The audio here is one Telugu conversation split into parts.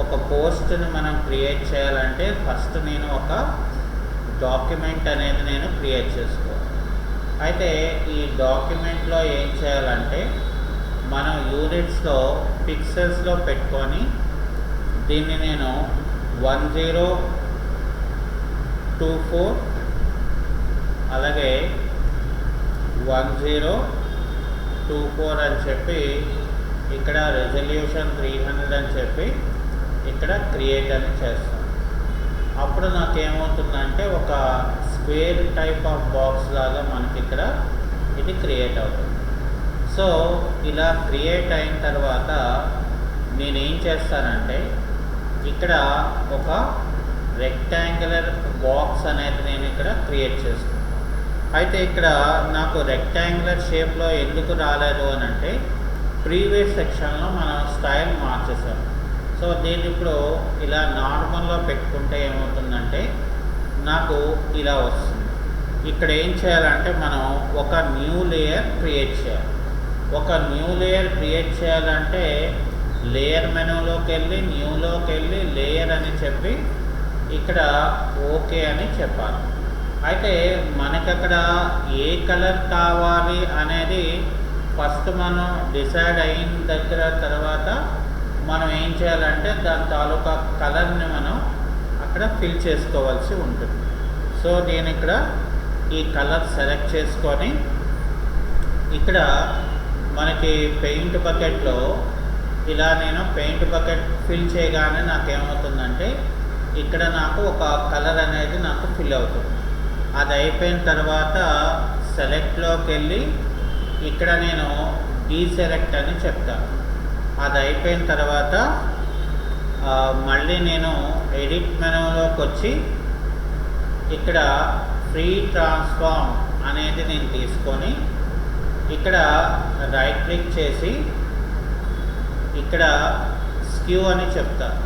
ఒక పోస్ట్ని మనం క్రియేట్ చేయాలంటే ఫస్ట్ నేను ఒక డాక్యుమెంట్ అనేది నేను క్రియేట్ చేసుకోవాలి. అయితే ఈ డాక్యుమెంట్లో ఏం చేయాలంటే మనం యూనిట్స్లో పిక్సెల్స్లో పెట్టుకొని దీన్ని నేను 1024 అలాగే 1024 అని చెప్పి ఇక్కడ రెజల్యూషన్ 300 అని చెప్పి ఇక్కడ క్రియేట్ అని చేస్తాం. అప్పుడు నాకేమవుతుందంటే ఒక స్క్వేర్ టైప్ ఆఫ్ బాక్స్ లాగా మనకి ఇక్కడ ఇది క్రియేట్ అవుతుంది. సో ఇలా క్రియేట్ అయిన తర్వాత నేనేం చేస్తానంటే ఇక్కడ ఒక రెక్టాంగులర్ బాక్స్ అనేది నేను ఇక్కడ క్రియేట్ చేసుకుంటాను. అయితే ఇక్కడ నాకు రెక్టాంగులర్ షేప్లో ఎందుకు రాలేదు అని అంటే ప్రీవియస్ సెక్షన్లో మనం స్టైల్ మార్చేసాం. సో దీన్ని ఇప్పుడు ఇలా నార్మల్లో పెట్టుకుంటే ఏమవుతుందంటే నాకు ఇలా వస్తుంది. ఇక్కడ ఏం చేయాలంటే మనం ఒక న్యూ లేయర్ క్రియేట్ చేయాలి. ఒక న్యూ లేయర్ క్రియేట్ చేయాలంటే లేయర్ మెనూలోకి వెళ్ళి న్యూలోకి వెళ్ళి లేయర్ అని చెప్పి ఇక్కడ ఓకే అని చెప్పాలి. అయితే మనకి అక్కడ ఏ కలర్ కావాలి అనేది ఫస్ట్ మనం డిసైడ్ అయిన దగ్గర తర్వాత మనం ఏం చేయాలంటే దాని తాలూకా కలర్ని మనం అక్కడ ఫిల్ చేసుకోవాల్సి ఉంటుంది. సో నేను ఇక్కడ ఈ కలర్ సెలెక్ట్ చేసుకొని ఇక్కడ మనకి పెయింట్ బకెట్లో ఇలా నేను పెయింట్ బకెట్ ఫిల్ చేయగానే నాకేమవుతుందంటే ఇక్కడ నాకు ఒక కలర్ అనేది నాకు ఫిల్ అవుతుంది. అది అయిపోయిన తర్వాత సెలెక్ట్లోకి వెళ్ళి ఇక్కడ నేను డీసెలెక్ట్ అని చెప్తాను. అది అయిపోయిన తర్వాత మళ్ళీ నేను ఎడిట్ మెనూలోకి వచ్చి ఇక్కడ ఫ్రీ ట్రాన్స్ఫార్మ్ అనేది నేను తీసుకొని ఇక్కడ రైట్ క్లిక్ చేసి ఇక్కడ స్క్యూ అని చెప్తాను.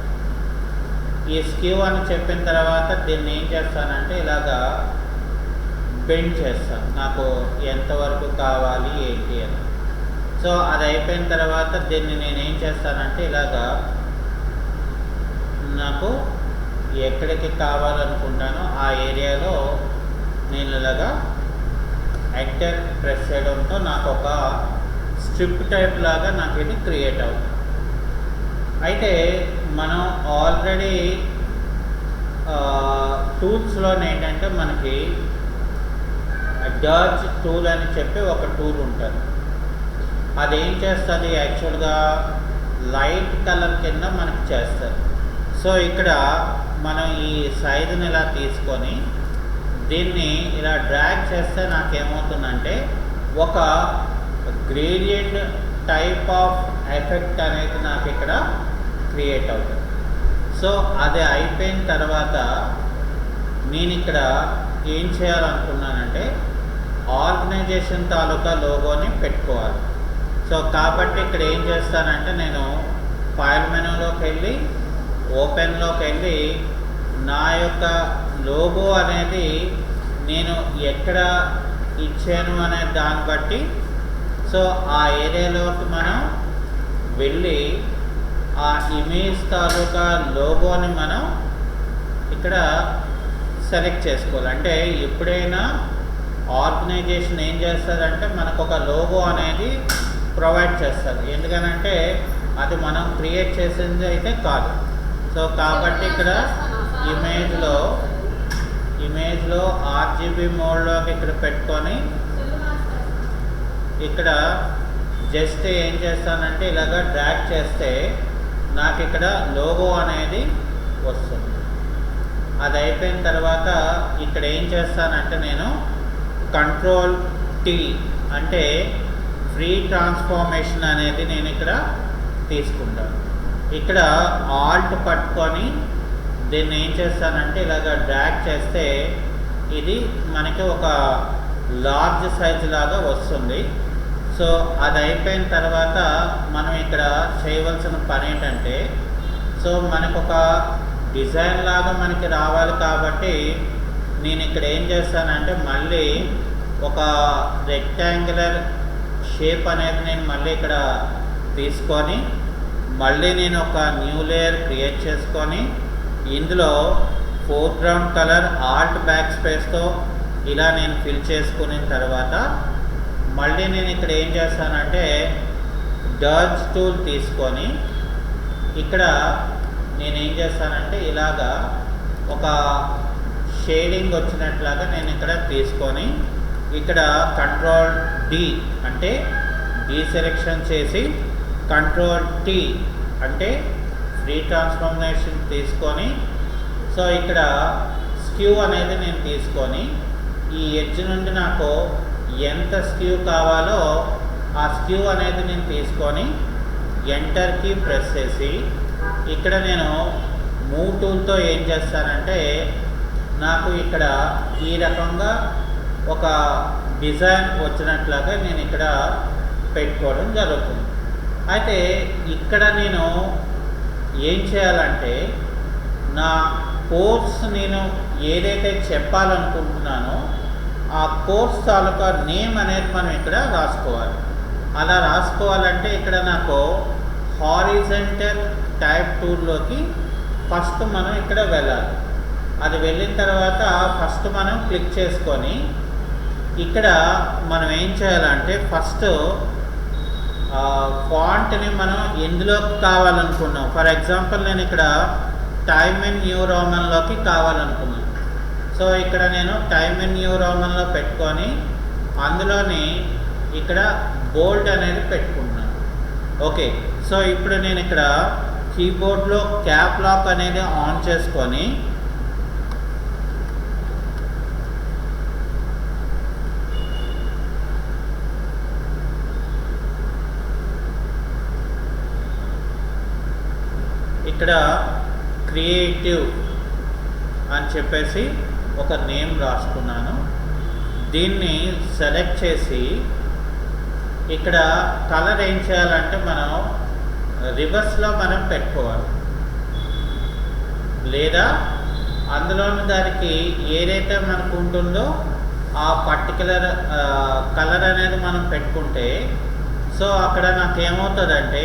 ఈ స్క్యూ అని చెప్పిన తర్వాత దీన్ని ఏం చేస్తానంటే ఇలాగా బెండ్ చేస్తాను, నాకు ఎంతవరకు కావాలి ఏంటి అని. సో అది అయిపోయిన తర్వాత దీన్ని నేనేం చేస్తానంటే ఇలాగా నాకు ఎక్కడికి కావాలనుకుంటానో ఆ ఏరియాలో నేను ఇలాగా ఎంటర్ ప్రెస్ చేయడంతో నాకు ఒక స్ట్రిప్ టైప్ లాగా నాకు ఇది క్రియేట్ అవుతుంది. అయితే మనం ఆల్రెడీ టూల్స్లో ఏంటంటే మనకి డార్జ్ టూల్ అని చెప్పి ఒక టూల్ ఉంటుంది. అదేం చేస్తుంది యాక్చువల్గా లైట్ కలర్ కింద మనకి చేస్తుంది. సో ఇక్కడ మనం ఈ సైజుని ఇలా తీసుకొని దీన్ని ఇలా డ్రాగ్ చేస్తే నాకేమవుతుందంటే ఒక గ్రేడియంట్ టైప్ ఆఫ్ ఎఫెక్ట్ అనేది నాకు ఇక్కడ క్రియేట్ అవుతుంది. సో అది అయిపోయిన తర్వాత నేను ఇక్కడ ఏం చేయాలనుకున్నానంటే ఆర్గనైజేషన్ తాలూకా లోగోని పెట్టుకోవాలి. సో కాబట్టి ఇక్కడ ఏం చేస్తానంటే నేను ఫైల్ మెనూలోకి వెళ్ళి ఓపెన్లోకి వెళ్ళి నా యొక్క లోగో అనేది నేను ఎక్కడ ఇచ్చాను అనే దాన్ని బట్టి సో ఆ ఏరియాలోకి మనం వెళ్ళి ఆ ఇమేజ్ తాలూకా లోగోని మనం ఇక్కడ సెలెక్ట్ చేసుకోవాలి. అంటే ఎప్పుడైనా ఆర్గనైజేషన్ ఏం చేస్తుందంటే మనకు ఒక లోగో అనేది ప్రొవైడ్ చేస్తుంది. ఎందుకనంటే అది మనం క్రియేట్ చేసింది అయితే కాదు. సో కాబట్టి ఇక్కడ ఇమేజ్లో ఆర్జీబీ మోడ్లోకి ఇక్కడ పెట్టుకొని ఇక్కడ జస్ట్ ఏం చేస్తానంటే ఇలాగ డ్రాగ్ చేస్తే నాకు ఇక్కడ లోగో అనేది వస్తుంది. అది అయిపోయిన తర్వాత ఇక్కడ ఏం చేస్తానంటే నేను కంట్రోల్ టీ అంటే ఫ్రీ ట్రాన్స్ఫార్మేషన్ అనేది నేను ఇక్కడ తీసుకుంటాను. ఇక్కడ ఆల్ట్ పట్టుకొని దీన్ని ఏం చేస్తానంటే ఇలాగ డ్రాగ్ చేస్తే ఇది మనకి ఒక లార్జ్ సైజ్ లాగా వస్తుంది. సో అది అయిపోయిన తర్వాత మనం ఇక్కడ చేయవలసిన పని ఏంటంటే సో మనకు ఒక డిజైన్ లాగా మనకి రావాలి కాబట్టి నేను ఇక్కడ ఏం చేస్తానంటే మళ్ళీ ఒక రెక్టాంగులర్ షేప్ అనేది నేను మళ్ళీ ఇక్కడ తీసుకొని మళ్ళీ నేను ఒక న్యూ లేయర్ క్రియేట్ చేసుకొని ఇందులో ఫోర్గ్రౌండ్ కలర్ ఆల్ట్ బ్యాక్ స్పేస్తో ఇలా నేను ఫిల్ చేసుకున్న తర్వాత మళ్ళీ నేను ఇక్కడ ఏం చేస్తానంటే డర్జ్ టూల్ తీసుకొని ఇక్కడ నేనేం చేస్తానంటే ఇలాగా ఒక షేడింగ్ వచ్చినట్లాగా నేను ఇక్కడ తీసుకొని ఇక్కడ కంట్రోల్ డి అంటే డీసెలెక్షన్ చేసి కంట్రోల్ టీ అంటే ఫ్రీ ట్రాన్స్ఫార్మేషన్ తీసుకొని సో ఇక్కడ స్క్యూ అనేది నేను తీసుకొని ఈ ఎడ్జ్ నుండి నాకు ఎంత స్క్యూ కావాలో ఆ స్క్యూ అనేది నేను తీసుకొని ఎంటర్కి ప్రెస్ చేసి ఇక్కడ నేను మూవ్ టూల్తో ఏం చేస్తానంటే నాకు ఇక్కడ ఈ రకంగా ఒక డిజైన్ వచ్చినట్లాగా నేను ఇక్కడ పెట్టుకోవడం జరుగుతుంది. అయితే ఇక్కడ నేను ఏం చేయాలంటే నా కోర్స్ నేను ఏదైతే చెప్పాలనుకుంటున్నానో ఆ కోర్స్ తాలూకా నేమ్ అనేది మనం ఇక్కడ రాసుకోవాలి. అలా రాసుకోవాలంటే ఇక్కడ నాకు హారిజంటల్ టైప్ టూల్లోకి ఫస్ట్ మనం ఇక్కడ వెళ్ళాలి. అది వెళ్ళిన తర్వాత ఫస్ట్ మనం క్లిక్ చేసుకొని ఇక్కడ మనం ఏం చేయాలంటే ఫస్ట్ ఫాంట్ని మనం ఎందులోకి కావాలనుకున్నాం. ఫర్ ఎగ్జాంపుల్ నేను ఇక్కడ టైమ్ అండ్ న్యూ రోమన్లోకి కావాలనుకున్నాను. సో ఇక్కడ నేను టైమ్ అండ్ న్యూ రోమన్లో పెట్టుకొని అందులోని ఇక్కడ బోల్డ్ అనేది పెట్టుకుంటున్నాను. ఓకే, సో ఇప్పుడు నేను ఇక్కడ కీబోర్డ్లో క్యాప్ లాక్ అనేది ఆన్ చేసుకొని ఇక్కడ క్రియేటివ్ అని చెప్పేసి ఒక నేమ్ రాసుకున్నాను. దీన్ని సెలెక్ట్ చేసి ఇక్కడ కలర్ ఏం చేయాలంటే మనం రివర్స్లో మనం పెట్టుకోవాలి, లేదా అందులోని దానికి ఏదైతే మనకు ఉంటుందో ఆ పర్టికులర్ కలర్ అనేది మనం పెట్టుకుంటే సో అక్కడ నాకు ఏమవుతుందంటే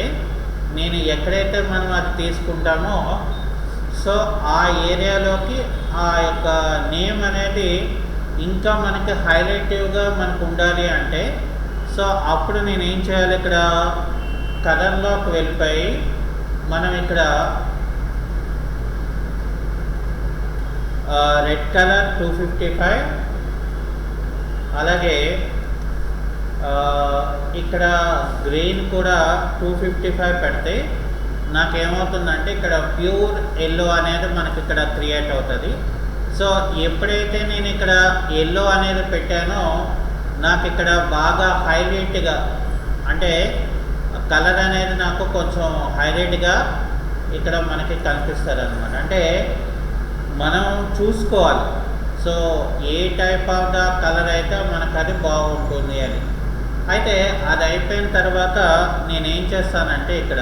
నేను ఎక్కడైతే మనం అది తీసుకుంటామో సో ఆ ఏరియాలోకి ఆ యొక్క నేమ్ అనేది ఇంకా మనకి హైలైటివ్గా మనకు ఉండాలి అంటే సో అప్పుడు నేను ఏం చేయాలి, ఇక్కడ కలర్లోకి వెళ్ళిపోయి మనం ఇక్కడ రెడ్ కలర్ 255 అలాగే ఇక్కడ గ్రీన్ కూడా 255 పెడితే నాకేమవుతుందంటే ఇక్కడ ప్యూర్ ఎల్లో అనేది మనకి ఇక్కడ క్రియేట్ అవుతుంది. సో ఎప్పుడైతే నేను ఇక్కడ ఎల్లో అనేది పెట్టానో నాకు ఇక్కడ బాగా హైలైట్గా అంటే కలర్ అనేది నాకు కొంచెం హైలైట్గా ఇక్కడ మనకి కనిపిస్తుంది అనమాట. అంటే మనం చూసుకోవాలి so A type of the colour అయితే మనకు అది బాగుంటుంది అని. అయితే అది అయిపోయిన తర్వాత నేనేం చేస్తానంటే ఇక్కడ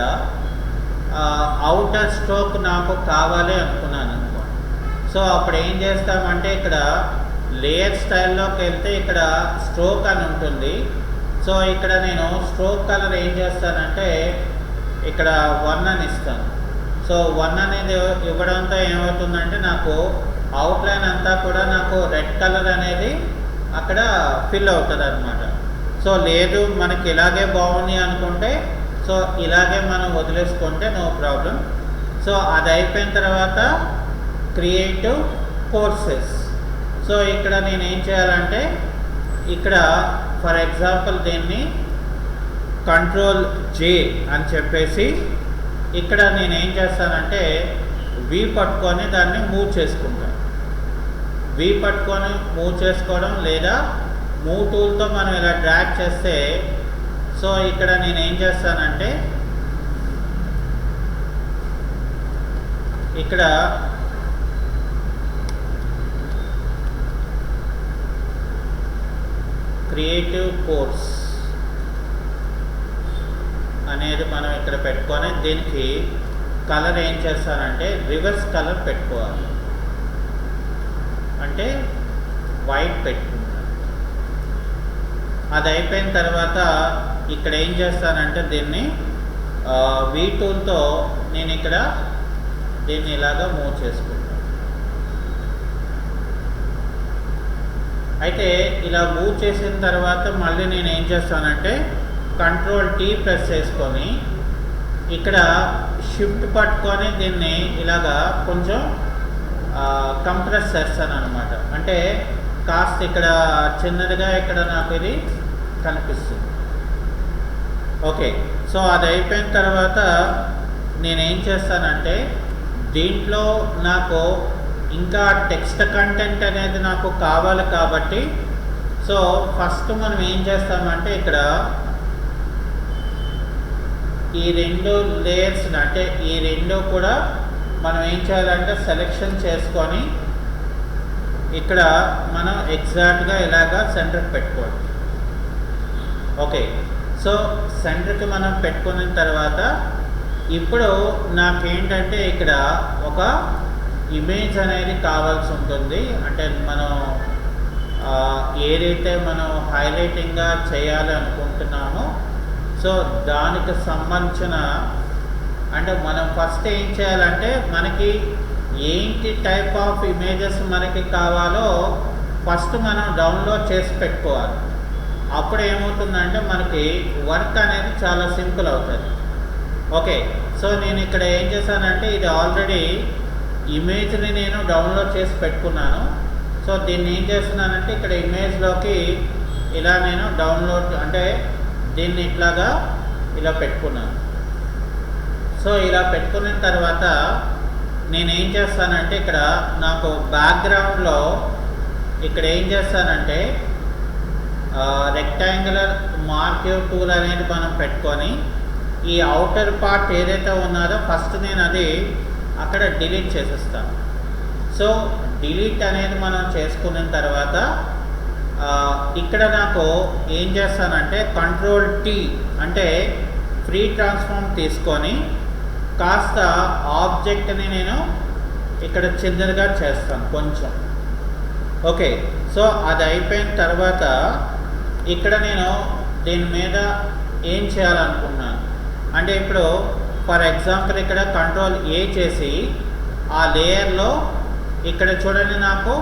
అవుటర్ స్ట్రోక్ నాకు కావాలి అనుకున్నాను అనుకోండి. సో అప్పుడు ఏం చేస్తామంటే ఇక్కడ లేయర్ స్టైల్లోకి వెళ్తే ఇక్కడ స్ట్రోక్ అని ఉంటుంది. సో ఇక్కడ నేను స్ట్రోక్ కలర్ ఏం చేస్తానంటే ఇక్కడ 1 అని ఇస్తాను. సో 1 అనేది ఇవ్వడంతో ఏమవుతుందంటే నాకు అవుట్లైన్ అంతా కూడా నాకు రెడ్ కలర్ అనేది అక్కడ ఫిల్ అవుతుంది అనమాట. సో లేదు మనకి ఇలాగే బాగుంది అనుకుంటే సో ఇలాగే మనం వదిలేసుకుంటే నో ప్రాబ్లం. సో అది అయిపోయిన తర్వాత క్రియేటివ్ కోర్సెస్. సో ఇక్కడ నేను ఏం చేయాలంటే ఇక్కడ ఫర్ ఎగ్జాంపుల్ దీన్ని కంట్రోల్ జే అని చెప్పేసి ఇక్కడ నేను ఏం చేస్తానంటే వి పట్టుకొని దాన్ని మూవ్ చేసుకుంటాను. వి పట్టుకొని మూవ్ చేసుకోవడం లేదా మూవ్ టూల్తో మనం ఇలా డ్రాగ్ చేస్తే సో ఇక్కడ నేను ఏం చేస్తానంటే ఇక్కడ క్రియేటివ్ కోర్స్ అనేది మనం ఇక్కడ పెట్టుకొని దీనికి కలర్ ఏం చేస్తానంటే రివర్స్ కలర్ పెట్టుకోవాలి, అంటే వైట్ పెట్టుకుంటాను. అది అయిపోయిన తర్వాత ఇక్కడ ఏం చేస్తానంటే దీన్ని వీ టూల్తో నేను ఇక్కడ దీన్ని ఇలాగా మూవ్ చేసుకుంటాను. అయితే ఇలా మూవ్ చేసిన తర్వాత మళ్ళీ నేను ఏం చేస్తానంటే కంట్రోల్ టీ ప్రెస్ చేసుకొని ఇక్కడ షిఫ్ట్ పట్టుకొని దీన్ని ఇలాగా కొంచెం కంప్రెస్ చేస్తాను అనమాట. అంటే కాస్త ఇక్కడ చిన్నదిగా ఇక్కడ నాకు ఇది కనిపిస్తుంది. ఓకే, సో అది అయిపోయిన తర్వాత నేనేం చేస్తానంటే దీంట్లో నాకు ఇంకా టెక్స్ట్ కంటెంట్ అనేది నాకు కావాలి కాబట్టి సో ఫస్ట్ మనం ఏం చేస్తామంటే ఇక్కడ ఈ రెండు లేయర్స్ అంటే ఈ రెండు కూడా మనం ఏం చేయాలంటే సెలెక్షన్ చేసుకొని ఇక్కడ మనం ఎగ్జాక్ట్గా ఇలాగా సెంటర్కి పెట్టుకోవాలి. ఓకే, సో సెంటర్కి మనం పెట్టుకున్న తర్వాత ఇప్పుడు నాకేంటంటే ఇక్కడ ఒక ఇమేజ్ అనేది కావాల్సి ఉంటుంది. అంటే మనం ఏదైతే మనం హైలైటింగ్గా చేయాలి అనుకుంటున్నామో సో దానికి సంబంధించిన అంటే మనం ఫస్ట్ ఏం చేయాలంటే మనకి ఏంటి టైప్ ఆఫ్ ఇమేజెస్ మనకి కావాలో ఫస్ట్ మనం డౌన్లోడ్ చేసి పెట్టుకోవాలి. అప్పుడు ఏమవుతుందంటే మనకి వర్క్ అనేది చాలా సింపుల్ అవుతుంది. ఓకే, సో నేను ఇక్కడ ఏం చేశానంటే ఇది ఆల్రెడీ ఇమేజ్ని నేను డౌన్లోడ్ చేసి పెట్టుకున్నాను. సో దీన్ని ఏం చేస్తున్నానంటే ఇక్కడ ఇమేజ్లోకి ఇలా నేను డౌన్లోడ్ అంటే దీన్ని ఇట్లాగా ఇలా పెట్టుకున్నాను. సో ఇలా పెట్టుకున్న తర్వాత నేనేం చేస్తానంటే ఇక్కడ నాకు బ్యాక్గ్రౌండ్లో ఇక్కడ ఏం చేస్తానంటే రెక్టాంగులర్ మార్క్యూ టూల్ అనేది మనం పెట్టుకొని ఈ అవుటర్ పార్ట్ ఏదైతే ఉన్నదో ఫస్ట్ నేను అది అక్కడ డిలీట్ చేసేస్తాను. సో డిలీట్ అనేది మనం చేసుకున్న తర్వాత ఇక్కడ నాకు ఏం చేస్తానంటే కంట్రోల్ టీ అంటే ఫ్రీ ట్రాన్స్ఫార్మ్ తీసుకొని కాస్త ఆబ్జెక్ట్ని నేను ఇక్కడ చిన్నదిగా చేస్తాను కొంచెం. ఓకే, సో అది అయిపోయిన తర్వాత ఇక్కడ నేను దీని మీద ఏం చేయాలనుకున్నాను అంటే ఇప్పుడు ఫర్ ఎగ్జాంపుల్ ఇక్కడ కంట్రోల్ ఏ చేసి ఆ లేయర్లో ఇక్కడ చూడండి నాకు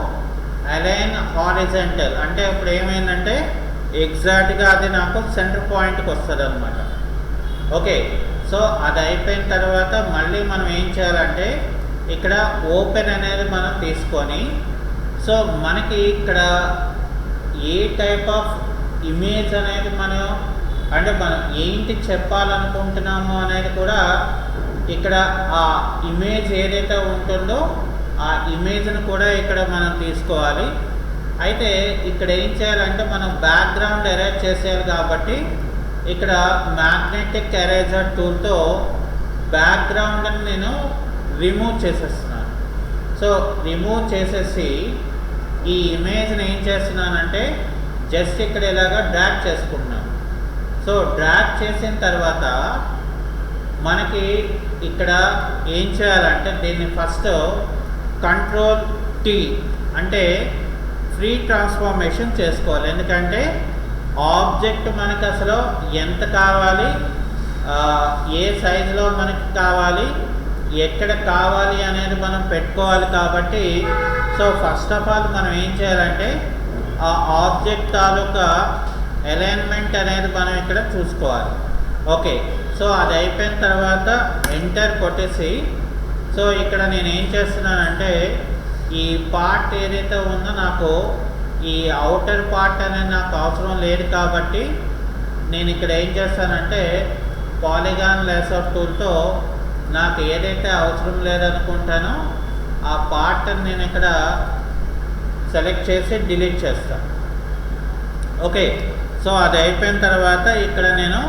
అలైన్ హారిజంటల్ అంటే ఇప్పుడు ఏమైందంటే ఎగ్జాక్ట్గా అది నాకు సెంటర్ పాయింట్కి వస్తుంది అనమాట. ఓకే, సో అది అయిపోయిన తర్వాత మళ్ళీ మనం ఏం చేయాలంటే ఇక్కడ ఓపెన్ అనేది మనం తీసుకొని సో మనకి ఇక్కడ ఏ టైప్ ఆఫ్ ఇమేజ్ అనేది మనం అంటే మనం ఏంటి చెప్పాలనుకుంటున్నాము అనేది కూడా ఇక్కడ ఆ ఇమేజ్ ఏదైతే ఉంటుందో ఆ ఇమేజ్ను కూడా ఇక్కడ మనం తీసుకోవాలి. అయితే ఇక్కడ ఏం చేయాలంటే మనం బ్యాక్గ్రౌండ్ ఎరేజ్ చేసేయాలి కాబట్టి ఇక్కడ మ్యాగ్నెటిక్ ఎరేజర్ టూల్తో బ్యాక్గ్రౌండ్ని నేను రిమూవ్ చేసేస్తున్నాను. సో రిమూవ్ చేసేసి ఈ ఇమేజ్ని ఏం చేస్తున్నానంటే జస్ట్ ఇక్కడ ఇలాగా డ్రాగ్ చేసుకుంటున్నాను. సో డ్రాగ్ చేసిన తర్వాత మనకి ఇక్కడ ఏం చేయాలంటే దీన్ని ఫస్ట్ కంట్రోల్ టీ అంటే ఫ్రీ ట్రాన్స్ఫార్మేషన్ చేసుకోవాలి. ఎందుకంటే ఆబ్జెక్ట్ మనకు అసలు ఎంత కావాలి, ఏ సైజులో మనకి కావాలి, ఎక్కడ కావాలి అనేది మనం పెట్టుకోవాలి. కాబట్టి సో ఫస్ట్ ఆఫ్ ఆల్ మనం ఏం చేయాలంటే ఆ ఆబ్జెక్ట్ తాలూకా అలైన్మెంట్ అనేది మనం ఇక్కడ చూసుకోవాలి. ఓకే, సో అది అయిపోయిన తర్వాత ఎంటర్ కొట్టేసి సో ఇక్కడ నేను ఏం చేస్తున్నానంటే ఈ పార్ట్ ఏదైతే ఉందో నాకు ఈ అవుటర్ పార్ట్ అనేది నాకు అవసరం లేదు కాబట్టి నేను ఇక్కడ ఏం చేస్తానంటే పాలిగాన్ లేసర్ టూల్తో నాకు ఏదైతే అవసరం లేదనుకుంటానో ఆ పార్ట్ని నేను ఇక్కడ సెలెక్ట్ చేసి డిలీట్ చేస్తాను. ఓకే, సో అది అయిపోయిన తర్వాత ఇక్కడ నేను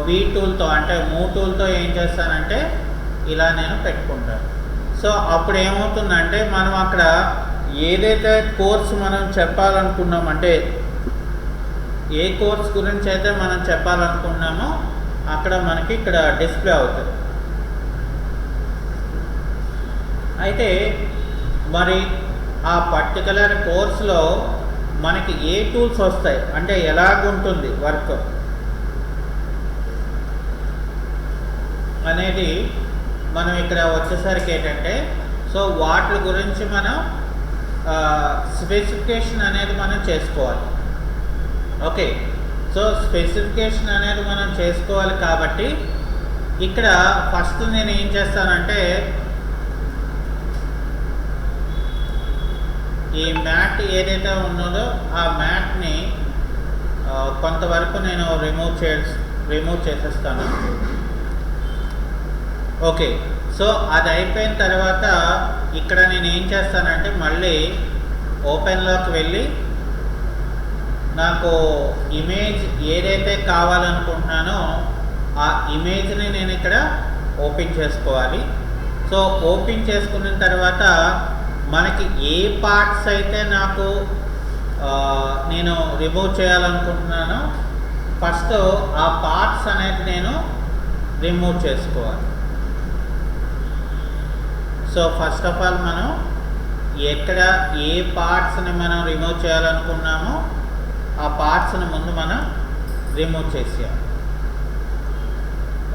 వీ టూల్తో అంటే మూవ్ టూల్తో ఏం చేస్తానంటే ఇలా నేను పెట్టుకుంటాను. సో అప్పుడు ఏమవుతుందంటే మనం అక్కడ ఏదైతే కోర్స్ మనం చెప్పాలనుకున్నామంటే ఏ కోర్స్ గురించి అయితే మనం చెప్పాలనుకున్నామో అక్కడ మనకి ఇక్కడ డిస్ప్లే అవుతుంది. అయితే మరి ఆ పర్టికులర్ కోర్సులో మనకి ఏ టూల్స్ వస్తాయి అంటే ఎలాగుంటుంది వర్క్ అనేది మనం ఇక్కడ వచ్చేసరికి ఏంటంటే సో వాటి గురించి మనం స్పెసిఫికేషన్ అనేది మనం చేసుకోవాలి. ఓకే, సో స్పెసిఫికేషన్ అనేది మనం చేసుకోవాలి కాబట్టి ఇక్కడ ఫస్ట్ నేను ఏం చేస్తానంటే ఈ మ్యాట్ ఏదైతే ఉన్నదో ఆ మ్యాట్ని కొంతవరకు నేను రిమూవ్ చేసేస్తాను. ఓకే, సో అది అయిపోయిన తర్వాత ఇక్కడ నేను ఏం చేస్తానంటే మళ్ళీ ఓపెన్లోకి వెళ్ళి నాకు ఇమేజ్ ఏదైతే కావాలనుకుంటున్నానో ఆ ఇమేజ్ని నేను ఇక్కడ ఓపెన్ చేసుకోవాలి. సో ఓపెన్ చేసుకున్న తర్వాత మనకి ఏ పార్ట్స్ అయితే నాకు నేను రిమూవ్ చేయాలనుకుంటున్నానో ఫస్ట్ ఆ పార్ట్స్ అనేది నేను రిమూవ్ చేసుకోవాలి. సో ఫస్ట్ ఆఫ్ ఆల్ మనం ఎక్కడ ఏ పార్ట్స్ని మనం రిమూవ్ చేయాలనుకున్నామో ఆ పార్ట్స్ని ముందు మనం రిమూవ్ చేసేయాలి.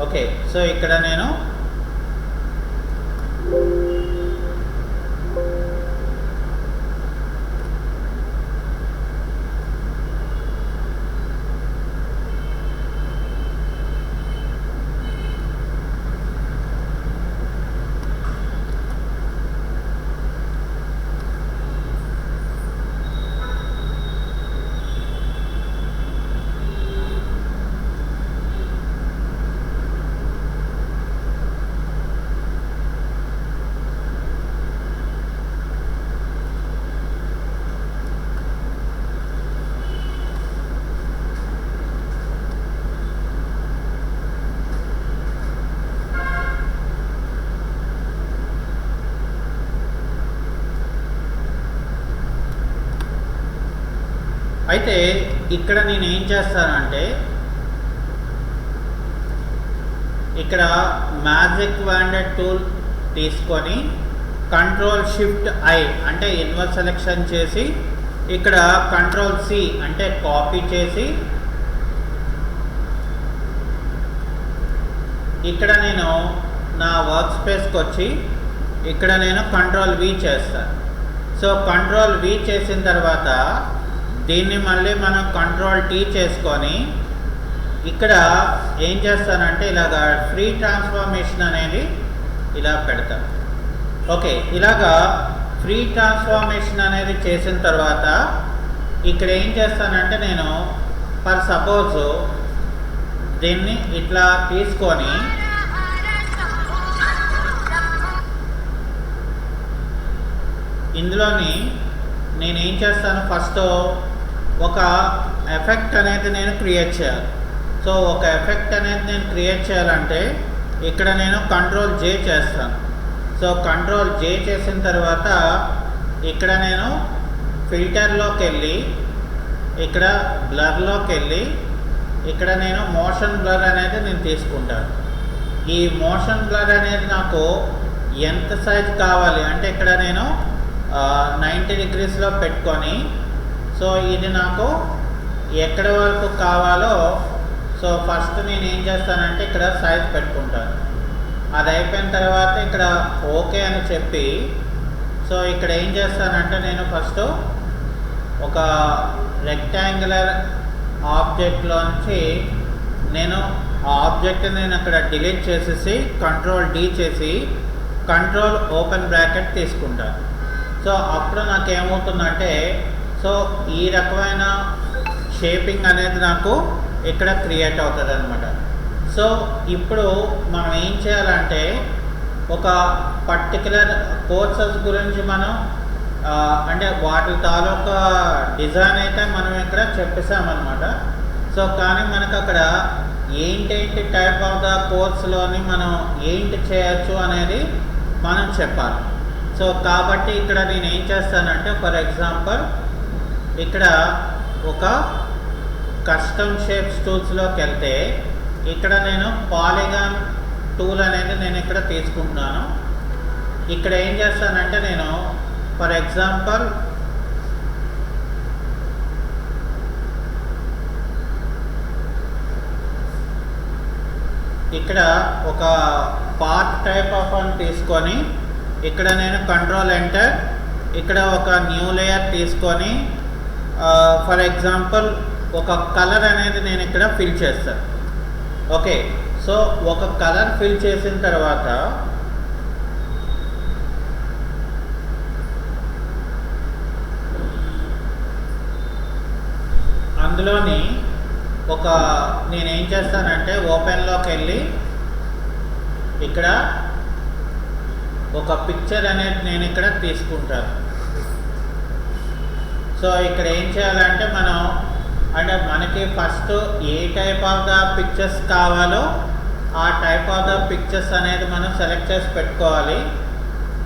ఓకే, సో ఇక్కడ నేను అయితే ఇక్కడ నేను ఏం చేస్తానంటే ఇక్కడ మ్యాజిక్ వాండెడ్ టూల్ తీసుకొని Ctrl+Shift+I అంటే ఇన్వర్స్ సెలెక్షన్ చేసి ఇక్కడ Ctrl+C అంటే కాపీ చేసి ఇక్కడ నేను నా వర్క్ స్పేస్కి వచ్చి ఇక్కడ నేను Ctrl+V చేస్తాను. సో Ctrl+V చేసిన తర్వాత దీన్ని మళ్ళీ మనం Ctrl+T చేసుకొని ఇక్కడ ఏం చేస్తానంటే ఇలాగా ఫ్రీ ట్రాన్స్ఫార్మేషన్ అనేది ఇలా పెడతాను. ఓకే, ఇలాగా ఫ్రీ ట్రాన్స్ఫార్మేషన్ అనేది చేసిన తర్వాత ఇక్కడ ఏం చేస్తానంటే నేను ఫర్ సపోజ్ దీన్ని ఇట్లా తీసుకొని ఇందులోని నేనేం చేస్తాను ఫస్ట్ ఒక ఎఫెక్ట్ అనేది నేను క్రియేట్ చేయాలి. సో ఒక ఎఫెక్ట్ అనేది నేను క్రియేట్ చేయాలంటే ఇక్కడ నేను Ctrl+J చేస్తాను. సో Ctrl+J చేసిన తర్వాత ఇక్కడ నేను ఫిల్టర్లోకి వెళ్ళి ఇక్కడ బ్లర్లోకి వెళ్ళి ఇక్కడ నేను మోషన్ బ్లర్ అనేది నేను తీసుకుంటాను. ఈ మోషన్ బ్లర్ అనేది నాకు ఎంత సైజ్ కావాలి అంటే ఇక్కడ నేను 90 degreesలో పెట్టుకొని సో ఇది నాకు ఎక్కడ వరకు కావాలో సో ఫస్ట్ నేను ఏం చేస్తానంటే ఇక్కడ సైజ్ పెట్టుకుంటాను. అది అయిపోయిన తర్వాత ఇక్కడ ఓకే అని చెప్పి సో ఇక్కడ ఏం చేస్తానంటే నేను ఫస్ట్ ఒక రెక్టాంగులర్ ఆబ్జెక్ట్లోంచి నేను ఆ ఆబ్జెక్ట్ని నేను అక్కడ డిలీట్ చేసేసి Ctrl+D చేసి Ctrl+Open తీసుకుంటాను. సో అప్పుడు నాకు ఏమవుతుందంటే సో ఈ రకమైన షేపింగ్ అనేది నాకు ఇక్కడ క్రియేట్ అవుతుంది అనమాట. సో ఇప్పుడు మనం ఏం చేయాలంటే ఒక పర్టికులర్ కోర్సెస్ గురించి మనం అంటే వాటి తాలూకా డిజైన్ అయితే మనం ఇక్కడ చెప్పేసామన్నమాట. సో కానీ మనకు అక్కడ ఏంటేంటి టైప్ ఆఫ్ ద కోర్స్లోని మనం ఏంటి చేయొచ్చు అనేది మనం చెప్పాలి. సో కాబట్టి ఇక్కడ నేను ఏం చేస్తానంటే ఫర్ ఎగ్జాంపుల్ ఇక్కడ ఒక కస్టమ్ షేప్స్ టూల్స్లోకి వెళ్తే ఇక్కడ నేను పాలిగాన్ టూల్ అనేది నేను ఇక్కడ తీసుకుంటున్నాను. ఇక్కడ ఏం చేస్తానంటే నేను ఫర్ ఎగ్జాంపుల్ ఇక్కడ ఒక పార్ట్ టైప్ ఆఫ్ అని తీసుకొని ఇక్కడ నేను కంట్రోల్ ఎంటర్, ఇక్కడ ఒక న్యూ లేయర్ తీసుకొని ఫర్ ఎగ్జాంపుల్ ఒక కలర్ అనేది నేను ఇక్కడ ఫిల్ చేస్తాను. ఓకే, సో ఒక కలర్ ఫిల్ చేసిన తర్వాత అందులోని నేనేం చేస్తానంటే ఓపెన్లోకి వెళ్ళి ఇక్కడ ఒక పిక్చర్ అనేది నేను ఇక్కడ తీసుకుంటాను. సో ఇక్కడ ఏం చేయాలంటే మనకి first A type of the pictures కావాలో ఆ టైప్ ఆఫ్ ద పిక్చర్స్ అనేది మనం సెలెక్ట్ చేసి పెట్టుకోవాలి.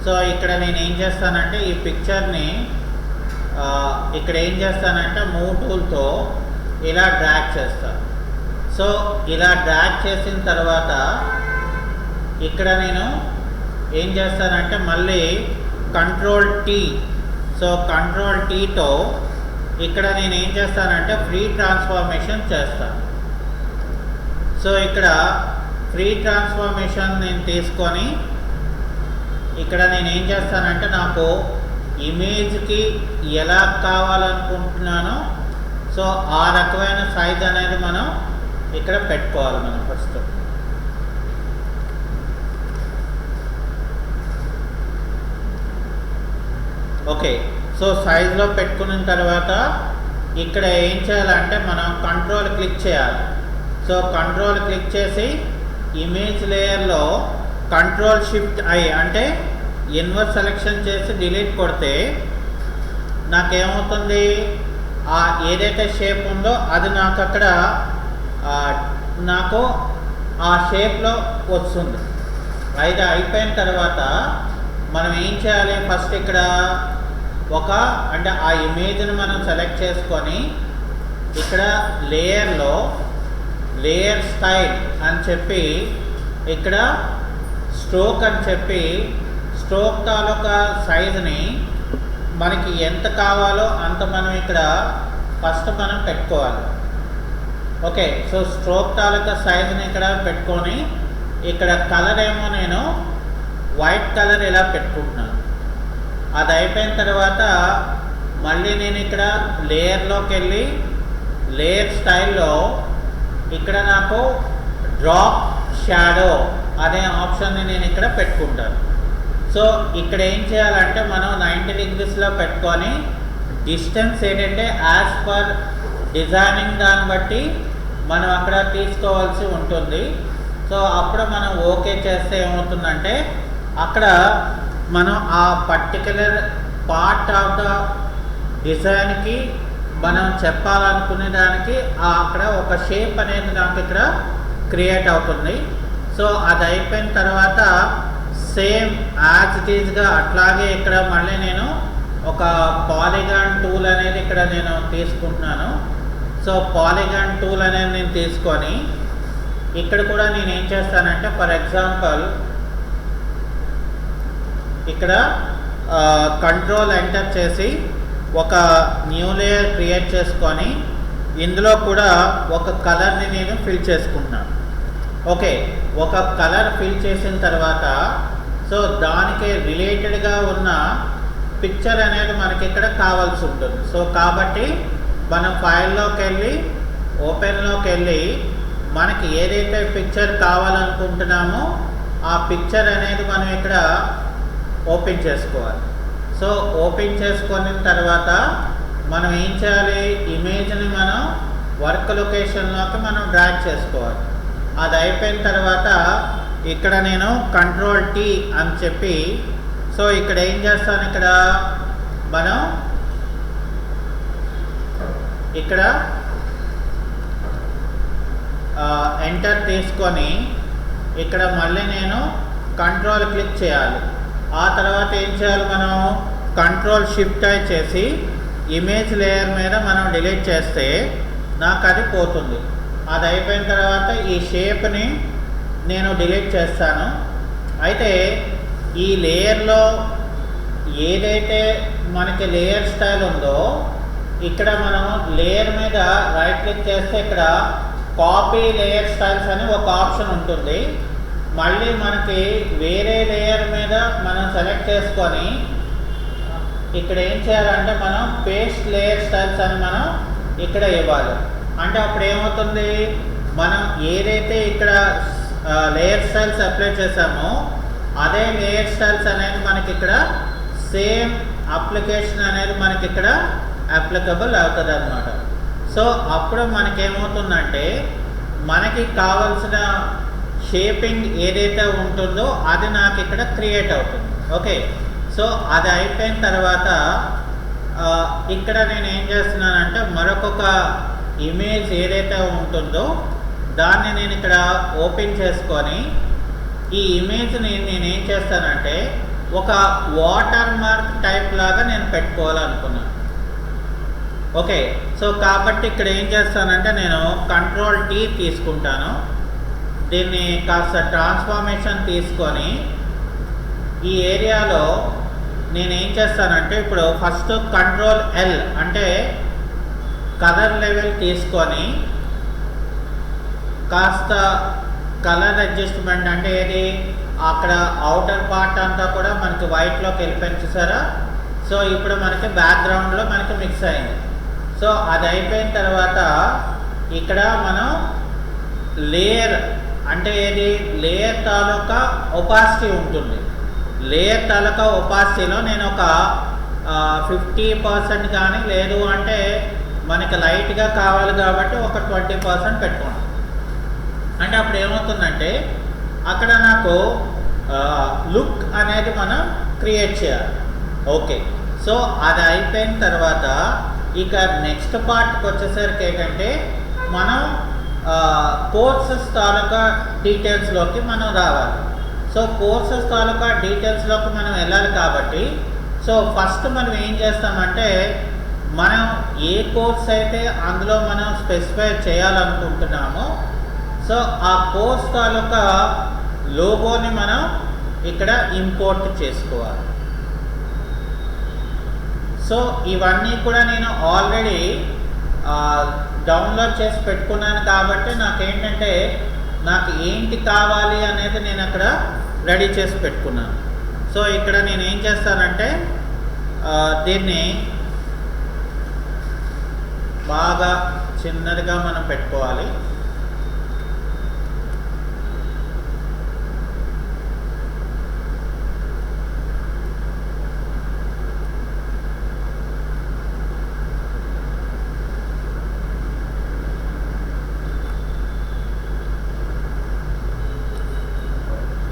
సో ఇక్కడ నేను ఏం చేస్తానంటే ఈ పిక్చర్ని ఇక్కడ ఏం చేస్తానంటే మూవ్ టూల్తో ఇలా డ్రాగ్ చేస్తాను. సో ఇలా డ్రాగ్ చేసిన తర్వాత ఇక్కడ నేను ఏం చేస్తానంటే మళ్ళీ కంట్రోల్ టీ, సో కంట్రోల్ టీతో ఇక్కడ నేను ఏం చేస్తానంటే ఫ్రీ ట్రాన్స్ఫార్మేషన్ చేస్తాను. సో ఇక్కడ ఫ్రీ ట్రాన్స్ఫార్మేషన్ నేను తీసుకొని ఇక్కడ నేను ఏం చేస్తానంటే నాకు ఇమేజ్కి ఎలా కావాలనుకుంటున్నానో సో ఆ రకమైన సైజ్ అనేది మనం ఇక్కడ పెట్టుకోవాలి. మనం ఫస్ట్ ఓకే, సో సైజులో పెట్టుకున్న తర్వాత ఇక్కడ ఏం చేయాలంటే మనం కంట్రోల్ క్లిక్ చేయాలి. సో కంట్రోల్ క్లిక్ చేసి ఇమేజ్ లేయర్లో కంట్రోల్ షిఫ్ట్ ఐ అంటే ఇన్వర్స్ సెలెక్షన్ చేసి డిలీట్ కొడితే నాకేమవుతుంది, ఏదైతే షేప్ ఉందో అది నాకు అక్కడ నాకు ఆ షేప్లో వస్తుంది. అయితే అయిపోయిన తర్వాత మనం ఏం చేయాలి, ఫస్ట్ ఇక్కడ అంటే ఆ ఇమేజ్ని మనం సెలెక్ట్ చేసుకొని ఇక్కడ లేయర్లో లేయర్ స్టైల్ అని చెప్పి ఇక్కడ స్ట్రోక్ అని చెప్పి స్ట్రోక్ తాలూకా సైజుని మనకి ఎంత కావాలో అంత మనం ఇక్కడ ఫస్ట్ మనం పెట్టుకోవాలి. ఓకే, సో స్ట్రోక్ తాలూకా సైజుని ఇక్కడ పెట్టుకొని ఇక్కడ కలర్ ఏమో నేను వైట్ కలర్ ఇలా పెట్టుకుంటున్నాను. అది అయిపోయిన తర్వాత మళ్ళీ నేను ఇక్కడ లేయర్లోకి వెళ్ళి లేయర్ స్టైల్లో ఇక్కడ నాకు డ్రాప్ షాడో అనే ఆప్షన్ని నేను ఇక్కడ పెట్టుకుంటాను. సో ఇక్కడ ఏం చేయాలంటే మనం 90 degreesలో పెట్టుకొని డిస్టెన్స్ ఏంటంటే యాజ్ పర్ డిజైనింగ్ దాన్ని బట్టి మనం అక్కడ తీసుకోవాల్సి ఉంటుంది. సో అప్పుడు మనం ఓకే చేస్తే ఏమవుతుందంటే అక్కడ మనం ఆ పర్టికులర్ పార్ట్ ఆఫ్ ద డిజైన్కి మనం చెప్పాలనుకునే దానికి అక్కడ ఒక షేప్ అనేది నాకు ఇక్కడ క్రియేట్ అవుతుంది. సో అది అయిపోయిన తర్వాత సేమ్ యాజ్ ఇట్ ఈజ్గా అట్లాగే ఇక్కడ మళ్ళీ నేను ఒక పాలిగాన్ టూల్ అనేది ఇక్కడ నేను తీసుకుంటున్నాను. సో పాలిగాన్ టూల్ అనేది నేను తీసుకొని ఇక్కడ కూడా నేను ఏం చేస్తానంటే ఫర్ ఎగ్జాంపుల్ ఇక్కడ కంట్రోల్ ఎంటర్ చేసి ఒక న్యూ లేయర్ క్రియేట్ చేసుకొని ఇందులో కూడా ఒక కలర్ని నేను ఫిల్ చేసుకుంటున్నాను. ఓకే, ఒక కలర్ ఫిల్ చేసిన తర్వాత సో దానికి రిలేటెడ్గా ఉన్న పిక్చర్ అనేది మనకి ఇక్కడ కావాల్సి ఉంటుంది. సో కాబట్టి మనం ఫైల్లోకి వెళ్ళి ఓపెన్లోకి వెళ్ళి మనకి ఏదైతే పిక్చర్ కావాలనుకుంటున్నామో ఆ పిక్చర్ అనేది మనం ఇక్కడ ఓపెన్ చేసుకోవాలి. సో ఓపెన్ చేసుకున్న తర్వాత మనం ఏం చేయాలి, ఇమేజ్ని మనం వర్క్ లొకేషన్లోకి మనం డ్రాగ్ చేసుకోవాలి. అది అయిపోయిన తర్వాత ఇక్కడ నేను కంట్రోల్ టీ అని చెప్పి సో ఇక్కడ ఏం చేస్తాను, ఇక్కడ మనం ఇక్కడ ఎంటర్ తీసుకొని ఇక్కడ మళ్ళీ నేను కంట్రోల్ క్లిక్ చేయాలి. ఆ తర్వాత ఏం చేయాలి, మనం కంట్రోల్ షిఫ్ట్ ఐ చేసి ఇమేజ్ లేయర్ మీద మనం డిలీట్ చేస్తే నాకు అది పోతుంది. అది అయిపోయిన తర్వాత ఈ షేప్ని నేను డిలీట్ చేస్తాను. అయితే ఈ లేయర్లో ఏదైతే మనకి లేయర్ స్టైల్ ఉందో ఇక్కడ మనం లేయర్ మీద రైట్ క్లిక్ చేస్తే ఇక్కడ కాపీ లేయర్ స్టైల్స్ అని ఒక ఆప్షన్ ఉంటుంది. మళ్ళీ మనకి వేరే లేయర్ మీద మనం సెలెక్ట్ చేసుకొని ఇక్కడ ఏం చేయాలంటే మనం పేస్ట్ లేయర్ స్టైల్స్ అని మనం ఇక్కడ ఇవ్వాలి. అంటే అప్పుడు ఏమవుతుంది, మనం ఏదైతే ఇక్కడ లేయర్ స్టైల్స్ అప్లై చేసామో అదే లేయర్ స్టైల్స్ అనేది మనకి ఇక్కడ సేమ్ అప్లికేషన్ అనేది మనకి ఇక్కడ అప్లికబుల్ అవుతుంది అన్నమాట. సో అప్పుడు మనకేమవుతుందంటే మనకి కావాల్సిన షేపింగ్ ఏదైతే ఉంటుందో అది నాకు ఇక్కడ క్రియేట్ అవుతుంది. ఓకే, సో అది అయిపోయిన తర్వాత ఇక్కడ నేను ఏం చేస్తున్నానంటే మరొక ఇమేజ్ ఏదైతే ఉంటుందో దాన్ని నేను ఇక్కడ ఓపెన్ చేసుకొని ఈ ఇమేజ్ని నేను ఏం చేస్తానంటే ఒక వాటర్ మార్క్ టైప్ లాగా నేను పెట్టుకోవాలనుకున్నాను. ఓకే, సో కాబట్టి ఇక్కడ ఏం చేస్తానంటే నేను కంట్రోల్ T తీసుకుంటాను. దీన్ని కాస్త ట్రాన్స్ఫార్మేషన్ తీసుకొని ఈ ఏరియాలో నేను ఏం చేస్తానంటే ఇప్పుడు ఫస్ట్ కంట్రోల్ L అంటే కలర్ లెవెల్ తీసుకొని కాస్త కలర్ అడ్జస్ట్మెంట్ అంటే ఏది అక్కడ అవుటర్ పార్ట్ అంతా కూడా మనకి వైట్లోకి వెళ్ళిపోయింది చూసారా. సో ఇప్పుడు మనకి బ్యాక్గ్రౌండ్లో మనకి మిక్స్ అయింది. సో అది అయిపోయిన తర్వాత ఇక్కడ మనం లేయర్ అంటే ఏది లేయర్ తాలూకా ఒపాసిటీ ఉంటుంది. లేయర్ తాలూకా ఒపాసిటీలో నేను ఒక 50% కానీ లేదు అంటే మనకి లైట్గా కావాలి కాబట్టి ఒక 20% పెట్టుకోండి. అంటే అప్పుడు ఏమవుతుందంటే అక్కడ నాకు లుక్ అనేది మనం క్రియేట్ చేయాలి. ఓకే, సో అది అయిపోయిన తర్వాత ఇక నెక్స్ట్ పార్ట్కి వచ్చేసరికి ఏంటంటే మనం కోర్సెస్ తాలూకా డీటెయిల్స్లోకి మనం రావాలి. సో కోర్సెస్ తాలూకా డీటెయిల్స్లోకి మనం వెళ్ళాలి కాబట్టి సో ఫస్ట్ మనం ఏం చేస్తామంటే మనం ఏ కోర్స్ అయితే అందులో మనం స్పెసిఫై చేయాలనుకుంటున్నామో సో ఆ కోర్స్ తాలూకా లోగోని మనం ఇక్కడ ఇంపోర్ట్ చేసుకోవాలి. సో ఇవన్నీ కూడా నేను ఆల్రెడీ డౌన్లోడ్ చేసి పెట్టుకున్నాను కాబట్టి నాకేంటంటే నాకు ఏంటి కావాలి అనేది నేను అక్కడ రెడీ చేసి పెట్టుకున్నాను. సో ఇక్కడ నేను ఏం చేస్తానంటే దీన్ని బాగా చిన్నదిగా మనం పెట్టుకోవాలి.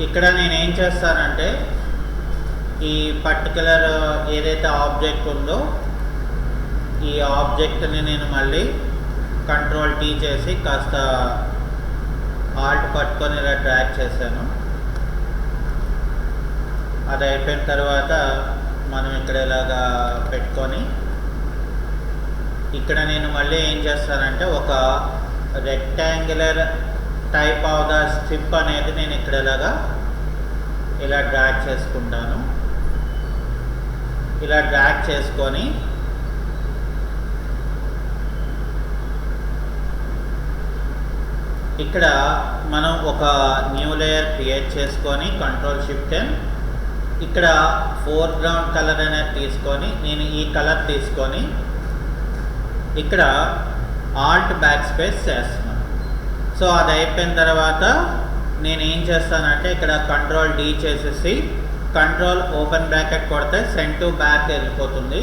ఇక్కడ నేను ఏం చేస్తానంటే ఈ పర్టికులర్ ఏదైతే ఆబ్జెక్ట్ ఉందో ఈ ఆబ్జెక్ట్ని నేను మళ్ళీ కంట్రోల్ T చేసి కాస్త ఆల్ట్ పట్టుకొని ఇలా డ్రాగ్ చేశాను. అది అయిపోయిన తర్వాత మనం ఇక్కడ ఇలాగా పెట్టుకొని ఇక్కడ నేను మళ్ళీ ఏం చేస్తానంటే ఒక rectangular type of the strip అనేది నేను ఇక్కడ ఇలా డ్రాగ్ చేసుకుంటాను. ఇలా డ్రాగ్ చేసుకొని ఇక్కడ మనం ఒక న్యూ లేయర్ క్రియేట్ చేసుకొని కంట్రోల్ Shift N ఇక్కడ ఫోర్గ్రౌండ్ కలర్ అనేది తీసుకొని నేను ఈ కలర్ తీసుకొని ఇక్కడ ఆల్ట్ బ్యాక్ స్పేస్ చేస్తున్నాను. సో అది అయిపోయిన తర్వాత నేను ఏం చేస్తానంటే ఇక్కడ కంట్రోల్ D చేసేసి కంట్రోల్ ఓపెన్ బ్రాకెట్ కొడితే సెండ్ టు బ్యాక్ వెళ్ళిపోతుంది.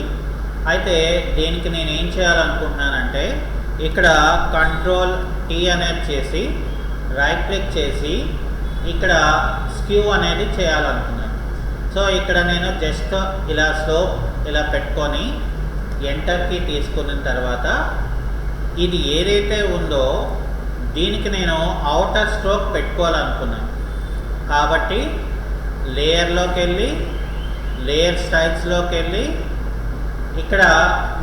అయితే దీనికి నేను ఏం చేయాలనుకుంటున్నానంటే ఇక్కడ కంట్రోల్ T అనేది చేసి రైట్ క్లిక్ చేసి ఇక్కడ స్క్యూ అనేది చేయాలనుకున్నాను. సో ఇక్కడ నేను జస్ట్ ఇలా స్లోప్ ఇలా పెట్టుకొని ఎంటర్కి తీసుకున్న తర్వాత ఇది ఏదైతే ఉందో దీనికి నేను అవుటర్ స్ట్రోక్ పెట్టుకోవాలనుకున్నాను కాబట్టి లేయర్లోకి వెళ్ళి లేయర్ స్టైల్స్లోకి వెళ్ళి ఇక్కడ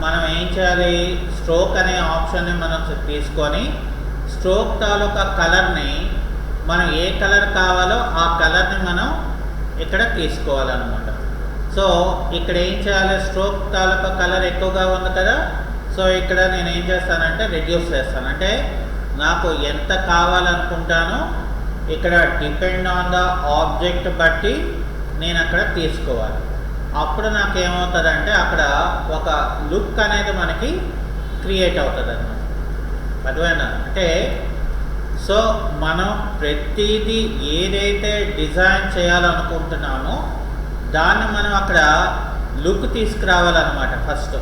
మనం ఏం చేయాలి స్ట్రోక్ అనే ఆప్షన్ని మనం తీసుకొని స్ట్రోక్ తాలూకా కలర్ని మనం ఏ కలర్ కావాలో ఆ కలర్ని మనం ఇక్కడ తీసుకోవాలన్నమాట. సో ఇక్కడ ఏం చేయాలి స్ట్రోక్ తాలూకా కలర్ ఎక్కువగా ఉంది కదా. సో ఇక్కడ నేను ఏం చేస్తానంటే రెడ్యూస్ చేస్తాను. అంటే నాకు ఎంత కావాలనుకుంటానో ఇక్కడ డిపెండ్ ఆన్ ద ఆబ్జెక్ట్ బట్టి నేను అక్కడ తీసుకోవాలి. అప్పుడు నాకు ఏమవుతుందంటే అక్కడ ఒక లుక్ అనేది మనకి క్రియేట్ అవుతుంది అన్నమాట. అర్థమైనా? అంటే సో మనం ప్రతిదీ ఏదైతే డిజైన్ చేయాలనుకుంటున్నామో దాన్ని మనం అక్కడ లుక్ తీసుకురావాలన్నమాట ఫస్ట్.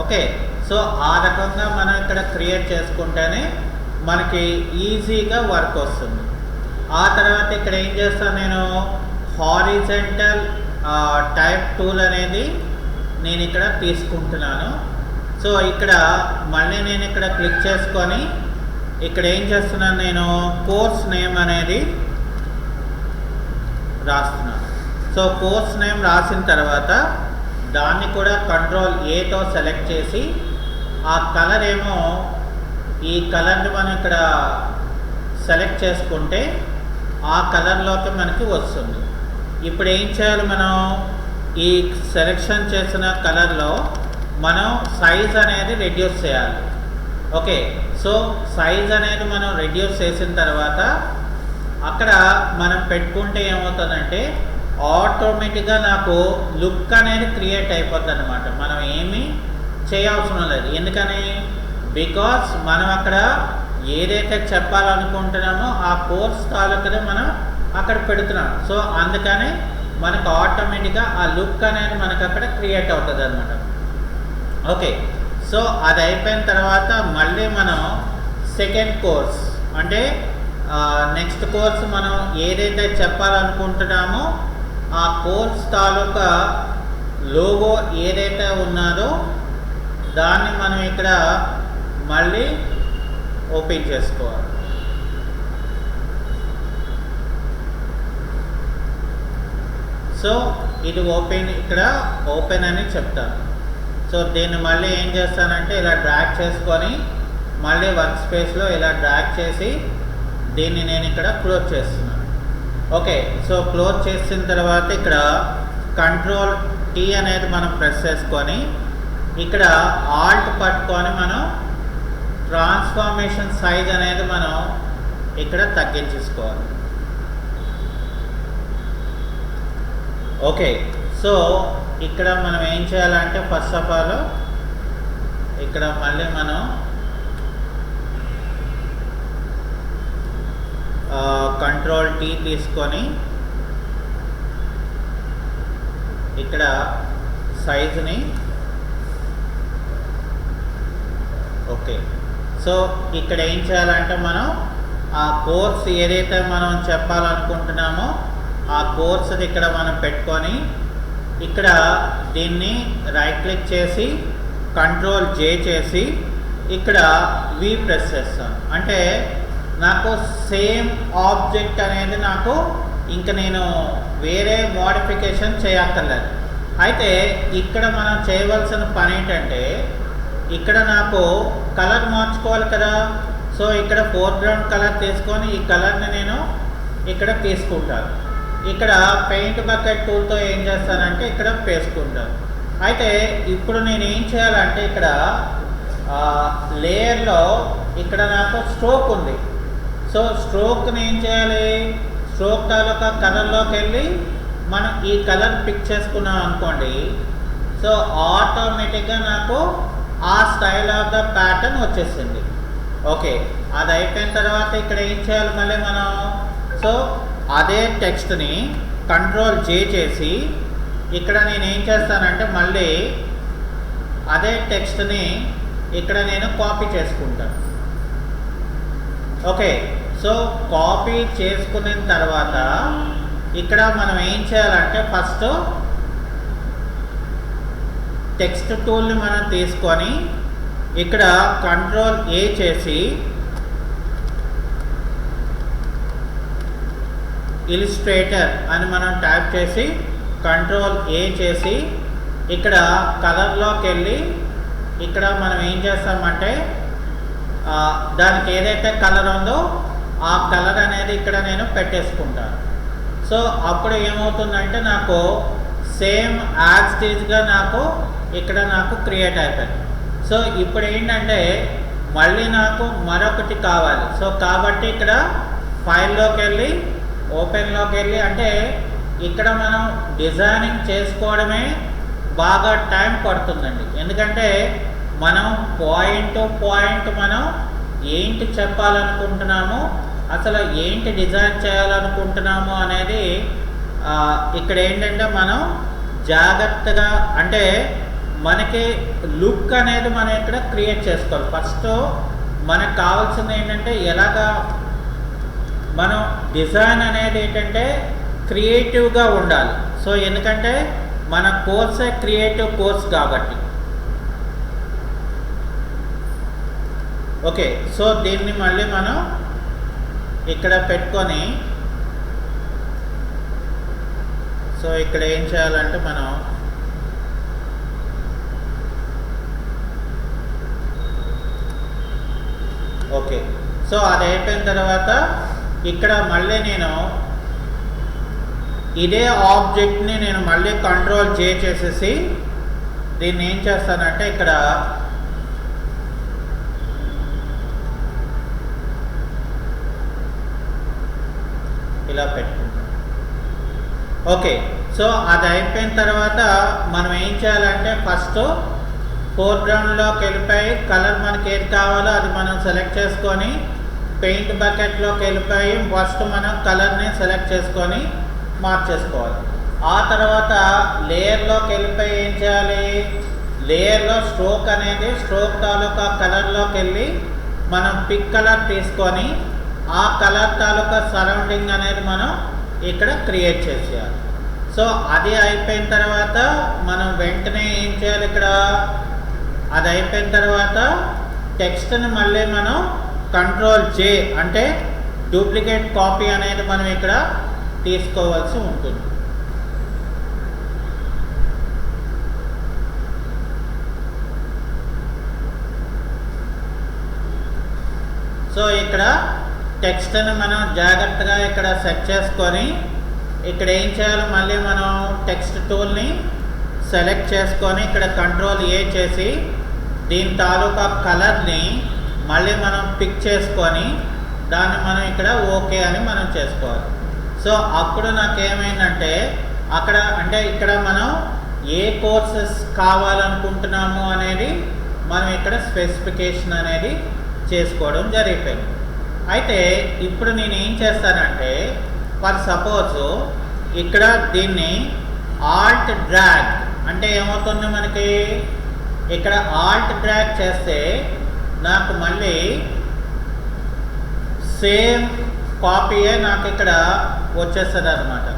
ఓకే, సో ఆ రకంగా మనం ఇక్కడ క్రియేట్ చేసుకుంటేనే మనకి ఈజీగా వర్క్ వస్తుంది. ఆ తర్వాత ఇక్కడ ఏం చేస్తాను, నేను హారిజంటల్ టైప్ టూల్ అనేది నేను ఇక్కడ తీసుకుంటున్నాను. సో ఇక్కడ మళ్ళీ నేను ఇక్కడ క్లిక్ చేసుకొని ఇక్కడ ఏం చేస్తున్నాను, నేను కోర్స్ నేమ్ అనేది రాస్తున్నాను. సో కోర్స్ నేమ్ రాసిన తర్వాత దాన్ని కూడా కంట్రోల్ ఏతో సెలెక్ట్ చేసి ఆ కలర్ ఏమో ఈ కలర్ని మనం ఇక్కడ సెలెక్ట్ చేసుకుంటే ఆ కలర్లోకి మనకి వస్తుంది. ఇప్పుడు ఏం చేయాలి, మనం ఈ సెలెక్షన్ చేసిన కలర్లో మనం సైజ్ అనేది రెడ్యూస్ చేయాలి. ఓకే, సో సైజ్ అనేది మనం రెడ్యూస్ చేసిన తర్వాత అక్కడ మనం పెట్టుకుంటే ఏమవుతుందంటే ఆటోమేటిక్గా నాకు లుక్ అనేది క్రియేట్ అయిపోతుంది అన్నమాట. మనం ఏమీ చేయాల్సిన లేదు. ఎందుకని? బికాస్ మనం అక్కడ ఏదైతే చెప్పాలనుకుంటున్నామో ఆ కోర్స్ తాలూకునే మనం అక్కడ పెడుతున్నాం. సో అందుకని మనకు ఆటోమేటిక్గా ఆ లుక్ అనేది మనకు అక్కడ క్రియేట్ అవుతుంది అన్నమాట. ఓకే, సో అది అయిపోయిన తర్వాత మళ్ళీ మనం సెకండ్ కోర్స్ అంటే నెక్స్ట్ కోర్స్ మనం ఏదైతే చెప్పాలనుకుంటున్నామో ఆ కోర్స్ తాలూకా లోగో ఏదైతే ఉన్నదో దాన్ని మనం ఇక్కడ మళ్ళీ ఓపెన్ చేసుకోవాలి. సో ఇది ఇక్కడ ఓపెన్ అని చెప్తాను. సో దీన్ని మళ్ళీ ఏం చేస్తానంటే ఇలా డ్రాగ్ చేసుకొని మళ్ళీ వర్క్ స్పేస్లో ఇలా డ్రాగ్ చేసి దీన్ని నేను ఇక్కడ క్లోజ్ చేస్తున్నాను. ఓకే, సో క్లోజ్ చేసిన తర్వాత ఇక్కడ కంట్రోల్ టీ అనేది మనం ప్రెస్ చేసుకొని ఇక్కడ ఆల్ట్ పట్టుకొని మనం ట్రాన్స్ఫార్మేషన్ సైజ్ అనేది మనం ఇక్కడ తగ్గించేసుకోవాలి. ఓకే, సో ఇక్కడ మనం ఏం చేయాలంటే ఫస్ట్ ఆఫ్ ఆల్ ఇక్కడ మళ్ళీ మనం కంట్రోల్ టీ తీసుకొని ఇక్కడ సైజుని ఓకే, సో ఇక్కడ ఏం చేయాలంటే మనం ఆ కోర్స్ ఏదైతే మనం చెప్పాలనుకుంటున్నామో ఆ కోర్స్ది ఇక్కడ మనం పెట్టుకొని ఇక్కడ దీన్ని రైట్ క్లిక్ చేసి కంట్రోల్ జే చేసి ఇక్కడ వి ప్రెస్ చేస్తాను. అంటే నాకు సేమ్ ఆబ్జెక్ట్ అనేది నాకు ఇంకా నేను వేరే మోడిఫికేషన్ చేయక్కర్లేదు. అయితే ఇక్కడ మనం చేయవలసిన పని ఏంటంటే ఇక్కడ నాకు కలర్ మార్చుకోవాలి కదా. సో ఇక్కడ ఫోర్గ్రౌండ్ కలర్ తీసుకొని ఈ కలర్ని నేను ఇక్కడ తీసుకుంటాను. ఇక్కడ పెయింట్ బకెట్ టూల్తో ఏం చేస్తానంటే ఇక్కడ వేసుకుంటాను. అయితే ఇప్పుడు నేను ఏం చేయాలంటే ఇక్కడ లేయర్లో ఇక్కడ నాకు స్ట్రోక్ ఉంది. సో స్ట్రోక్ని ఏం చేయాలి, స్ట్రోక్ తాలూకా కలర్లోకి వెళ్ళి మనం ఈ కలర్ పిక్ చేసుకున్నాం అనుకోండి. సో ఆటోమేటిక్గా నాకు ఆ స్టైల్ ఆఫ్ ద ప్యాటర్న్ వచ్చేసింది. ఓకే, అది అయిపోయిన తర్వాత ఇక్కడ ఏం చేయాలి మళ్ళీ మనం, సో అదే టెక్స్ట్ని కంట్రోల్ జే చేసి ఇక్కడ నేను ఏం చేస్తానంటే మళ్ళీ అదే టెక్స్ట్ని ఇక్కడ నేను కాపీ చేసుకుంటాను. ఓకే, సో కాపీ చేసుకున్న తర్వాత ఇక్కడ మనం ఏం చేయాలంటే ఫస్ట్ టెక్స్ట్ టూల్ని మనం తీసుకొని ఇక్కడ కంట్రోల్ ఏ చేసి ఇలిస్ట్రేటర్ అని మనం ట్యాప్ చేసి కంట్రోల్ ఏ చేసి ఇక్కడ కలర్లోకి వెళ్ళి ఇక్కడ మనం ఏం చేస్తామంటే దానికి ఏదైతే కలర్ ఉందో ఆ కలర్ అనేది ఇక్కడ నేను పెట్టేసుకుంటాను. సో అప్పుడు ఏమవుతుందంటే నాకు సేమ్ యాజ్ టీజ్గా నాకు ఇక్కడ నాకు క్రియేట్ అయిపోయింది. సో ఇప్పుడు ఏంటంటే మళ్ళీ నాకు మరొకటి కావాలి. సో కాబట్టి ఇక్కడ ఫైల్లోకి వెళ్ళి ఓపెన్లోకి వెళ్ళి, అంటే ఇక్కడ మనం డిజైనింగ్ చేసుకోవడమే బాగా టైం పడుతుందండి. ఎందుకంటే మనం పాయింట్ టు పాయింట్ మనం ఏంటి చెప్పాలనుకుంటున్నాము, అసలు ఏంటి డిజైన్ చేయాలనుకుంటున్నాము అనేది ఇక్కడ ఏంటంటే మనం జాగ్రత్తగా, అంటే మనకి లుక్ అనేది మనం ఇక్కడ క్రియేట్ చేసుకోవాలి. ఫస్ట్ మనకు కావాల్సింది ఏంటంటే ఎలాగా మనం డిజైన్ అనేది ఏంటంటే క్రియేటివ్గా ఉండాలి. సో ఎందుకంటే మన కోర్సే క్రియేటివ్ కోర్స్ కాబట్టి. ఓకే, సో దీన్ని మళ్ళీ మనం ఇక్కడ పెట్టుకొని, సో ఇక్కడ ఏం చేయాలంటే మనం ఓకే, సో అది అయిపోయిన తర్వాత ఇక్కడ మళ్ళీ నేను ఇదే ఆబ్జెక్ట్ని నేను మళ్ళీ కంట్రోల్ చేసేసి దీన్ని ఏం చేస్తానంటే ఇక్కడ ఇలా పెట్టుకుంటాం. ఓకే, సో అది అయిపోయిన తర్వాత మనం ఏం చేయాలంటే ఫస్ట్ ఫోర్గ్రౌండ్లోకి వెళ్ళిపోయి కలర్ మనకి ఏది కావాలో అది మనం సెలెక్ట్ చేసుకొని పెయింట్ బకెట్లోకి వెళ్ళిపోయి ఫస్ట్ మనం కలర్ని సెలెక్ట్ చేసుకొని మార్చేసుకోవాలి. ఆ తర్వాత లేయర్లోకి వెళ్ళిపోయి ఏం చేయాలి, లేయర్లో స్ట్రోక్ అనేది స్ట్రోక్ తాలూకా కలర్లోకి వెళ్ళి మనం పిక్ కలర్ తీసుకొని ఆ కలర్ తాలూకా సరౌండింగ్ అనేది మనం ఇక్కడ క్రియేట్ చేసేయాలి. సో అది అయిపోయిన తర్వాత మనం వెంటనే ఏం చేయాలి, ఇక్కడ అది అయిపోయిన తర్వాత టెక్స్ట్ని మళ్ళీ మనం కంట్రోల్ జే అంటే డూప్లికేట్ కాపీ అనేది మనం ఇక్కడ తీసుకోవాల్సి ఉంటుంది. సో ఇక్కడ టెక్స్ట్ని మనం జాగ్రత్తగా ఇక్కడ సెట్ చేసుకొని ఇక్కడ ఏం చేయాలి, మళ్ళీ మనం టెక్స్ట్ టూల్ని సెలెక్ట్ చేసుకొని ఇక్కడ కంట్రోల్ ఏ చేసి దీని తాలూకా కలర్ని మళ్ళీ మనం పిక్ చేసుకొని దాన్ని మనం ఇక్కడ ఓకే అని మనం చేసుకోవాలి. సో అప్పుడు నాకేమైందంటే అక్కడ అంటే ఇక్కడ మనం ఏ కోర్సెస్ కావాలనుకుంటున్నాము అనేది మనం ఇక్కడ స్పెసిఫికేషన్ అనేది చేసుకోవడం జరిగిపోయింది. అయితే ఇప్పుడు నేను ఏం చేస్తానంటే ఫర్ సపోజ్ ఇక్కడ దీన్ని ఆల్ట్ డ్రాగ్ అంటే ఏమవుతుంది, మనకి ఇక్కడ ఆల్ట్ డ్రాగ్ చేస్తే నాకు మళ్ళీ సేమ్ కాపీయే నాకు ఇక్కడ వచ్చేస్తుంది అన్నమాట.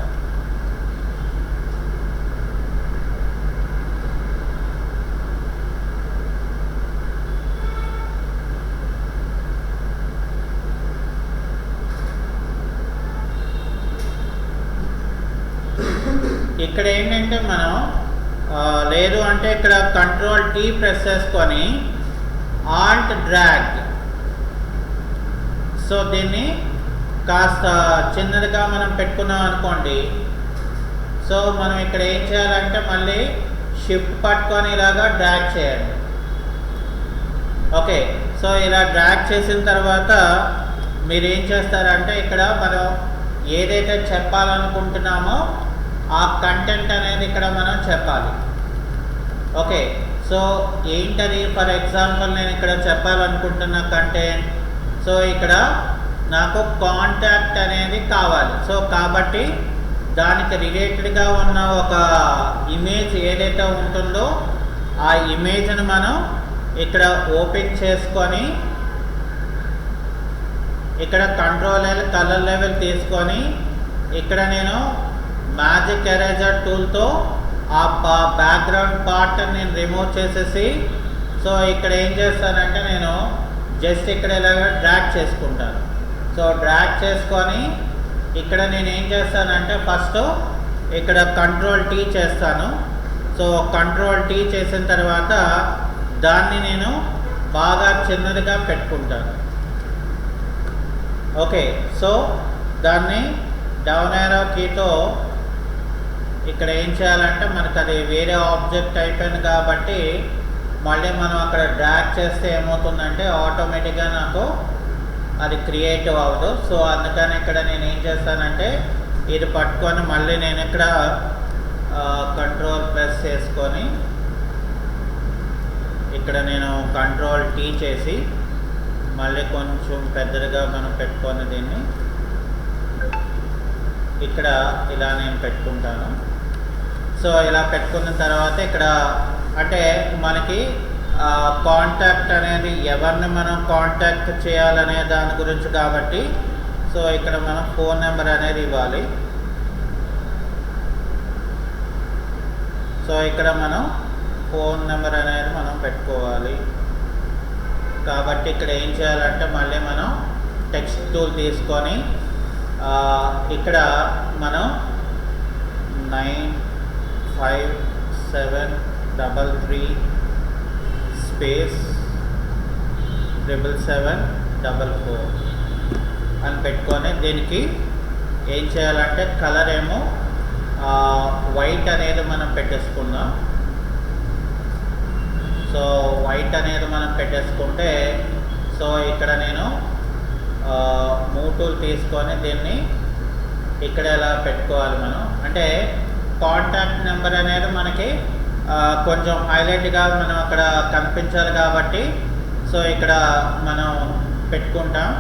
ఇక్కడ ఏంటంటే మనం లేదు అంటే ఇక్కడ కంట్రోల్ టీ ప్రెస్ చేసుకొని ఆల్ట్ డ్రాగ్, సో దీన్ని కాస్త చిన్నదిగా మనం పెట్టుకున్నాం అనుకోండి. సో మనం ఇక్కడ ఏం చేయాలంటే మళ్ళీ షిఫ్ట్ పట్టుకొని ఇలాగా డ్రాగ్ చేయండి. ఓకే, సో ఇలా డ్రాగ్ చేసిన తర్వాత మీరు ఏం చేస్తారంటే ఇక్కడ మనం ఏదైతే చెప్పాలనుకుంటున్నామో ఆ కంటెంట్ అనేది ఇక్కడ మనం చెప్పాలి. ఓకే, సో ఏంటది, ఫర్ ఎగ్జాంపుల్ నేను ఇక్కడ చెప్పాలనుకుంటున్న కంటెంట్, సో ఇక్కడ నాకు కాంటాక్ట్ అనేది కావాలి. సో కాబట్టి దానికి రిలేటెడ్గా ఉన్న ఒక ఇమేజ్ ఏదైతే ఉంటుందో ఆ ఇమేజ్ని మనం ఇక్కడ ఓపెన్ చేసుకొని ఇక్కడ కంట్రోల్ కలర్ లెవెల్ తీసుకొని ఇక్కడ నేను మ్యాజిక్ ఎరేజర్ టూల్తో ఆ బ్యాక్గ్రౌండ్ పార్ట్ నేను రిమూవ్ చేసేసి, సో ఇక్కడ ఏం చేస్తానంటే నేను జస్ట్ ఇక్కడ ఇలాగ డ్రాగ్ చేసుకుంటాను. సో డ్రాగ్ చేసుకొని ఇక్కడ నేను ఏం చేస్తానంటే ఫస్ట్ ఇక్కడ కంట్రోల్ టీ చేస్తాను. సో కంట్రోల్ టీ చేసిన తర్వాత దాన్ని నేను బాగా చిన్నదిగా పెట్టుకుంటాను. ఓకే, సో దాన్ని డౌన్ యారో కీతో ఇక్కడ ఏం చేయాలంటే మనకు అది వేరే ఆబ్జెక్ట్ అయిపోయింది కాబట్టి మళ్ళీ మనం అక్కడ డ్రాగ్ చేస్తే ఏమవుతుందంటే ఆటోమేటిక్గా నాకు అది క్రియేటివ్ అవ్వదు. సో అందుకని ఇక్కడ నేను ఏం చేస్తానంటే ఇది పట్టుకొని మళ్ళీ నేను ఇక్కడ కంట్రోల్ ప్రెస్ చేసుకొని ఇక్కడ నేను కంట్రోల్ టీ చేసి మళ్ళీ కొంచెం పెద్దగా మనం పెట్టుకొని దీన్ని ఇక్కడ ఇలా నేను పెట్టుకుంటాను. సో ఇలా పెట్టుకున్న తర్వాత ఇక్కడ అంటే మనకి కాంటాక్ట్ అనేది ఎవరిని మనం కాంటాక్ట్ చేయాలనే దాని గురించి కాబట్టి సో ఇక్కడ మనం ఫోన్ నెంబర్ అనేది ఇవ్వాలి. సో ఇక్కడ మనం ఫోన్ నెంబర్ అనేది మనం పెట్టుకోవాలి. కాబట్టి ఇక్కడ ఏం చేయాలంటే మళ్ళీ మనం టెక్స్ట్ టూల్ తీసుకొని ఇక్కడ మనం 95733 స్పేస్ 77744 అని పెట్టుకొని దీనికి ఏం చేయాలంటే కలర్ ఏమో వైట్ అనేది మనం పెట్టేసుకుందాం. సో వైట్ అనేది మనం పెట్టేసుకుంటే సో ఇక్కడ నేను మూవ్ టూల్ తీసుకొని దీన్ని ఇక్కడ ఎలా పెట్టుకోవాలి మనం అంటే కాంటాక్ట్ నెంబర్ అనేది మనకి కొంచెం హైలైట్గా మనం అక్కడ కనిపించాలి కాబట్టి సో ఇక్కడ మనం పెట్టుకుంటాం.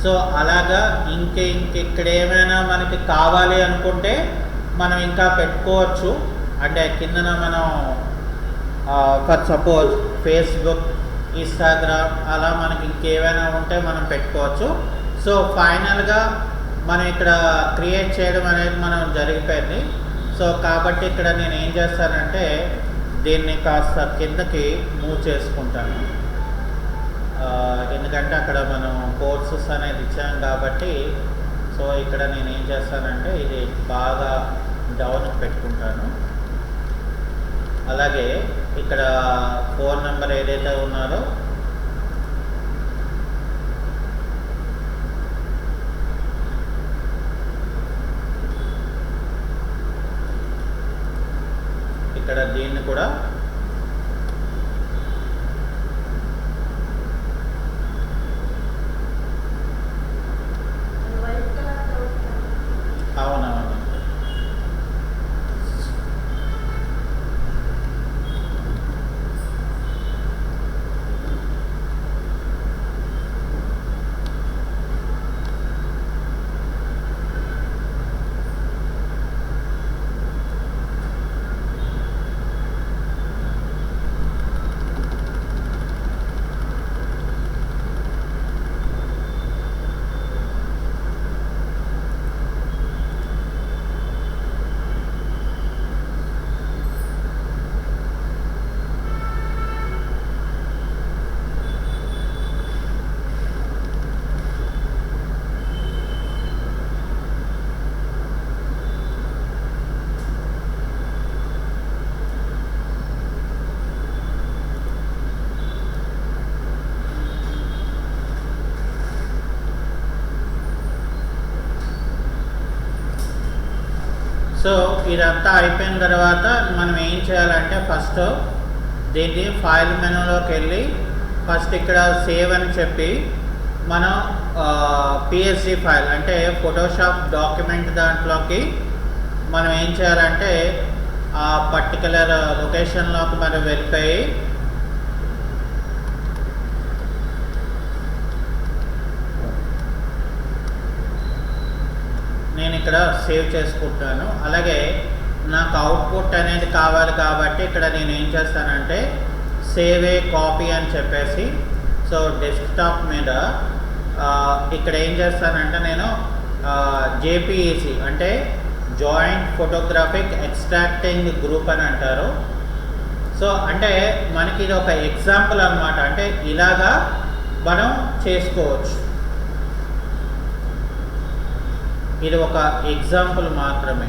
సో అలాగా ఇక్కడ ఏమైనా మనకి కావాలి అనుకుంటే మనం ఇంకా పెట్టుకోవచ్చు. అంటే కిందన మనం ఫర్ సపోజ్ ఫేస్బుక్, ఇన్స్టాగ్రామ్ అలా మనకి ఇంకేమైనా ఉంటే మనం పెట్టుకోవచ్చు. సో ఫైనల్గా మనం ఇక్కడ క్రియేట్ చేయడం అనేది మనం జరిగిపోయింది. సో కాబట్టి ఇక్కడ నేను ఏం చేస్తానంటే దీన్ని కాస్త కిందకి మూవ్ చేసుకుంటాను. ఎందుకంటే అక్కడ మనం కోర్సెస్ అనేది ఇచ్చాం కాబట్టి సో ఇక్కడ నేను ఏం చేస్తానంటే ఇది బాగా డౌన్ పెట్టుకుంటాను. అలాగే ఇక్కడ ఫోన్ నెంబర్ ఏదైతే ఉన్నారో ఇక్కడ దీన్ని కూడా అవునవును సో ఇదంతా అయిపోయిన తర్వాత మనం ఏం చేయాలంటే ఫస్ట్ దీన్ని ఫైల్ మెనూలోకి వెళ్ళి ఫస్ట్ ఇక్కడ సేవ్ అని చెప్పి మనం పిఎస్జి ఫైల్ అంటే ఫోటోషాప్ డాక్యుమెంట్ దాంట్లోకి మనం ఏం చేయాలంటే ఆ పర్టికులర్ లొకేషన్లోకి మనం వెళ్ళిపోయి నేను ఇక్కడ సేవ్ చేసుకుంటాను. అలాగే నాకు అవుట్పుట్ అనేది కావాలి కాబట్టి ఇక్కడ నేను ఏం చేస్తానంటే సేవ్ ఏ కాపీ అని చెప్పేసి సో డెస్క్టాప్ మీద ఇక్కడ ఏం చేస్తానంటే నేను జేపీఈసి అంటే జాయింట్ ఫోటోగ్రాఫిక్ ఎక్స్ట్రాక్టింగ్ గ్రూప్ అని అంటారు. సో అంటే మనకి ఇది ఒక ఎగ్జాంపుల్ అన్నమాట. అంటే ఇలాగా మనం చేసుకోవచ్చు. ఇది ఒక ఎగ్జాంపుల్ మాత్రమే.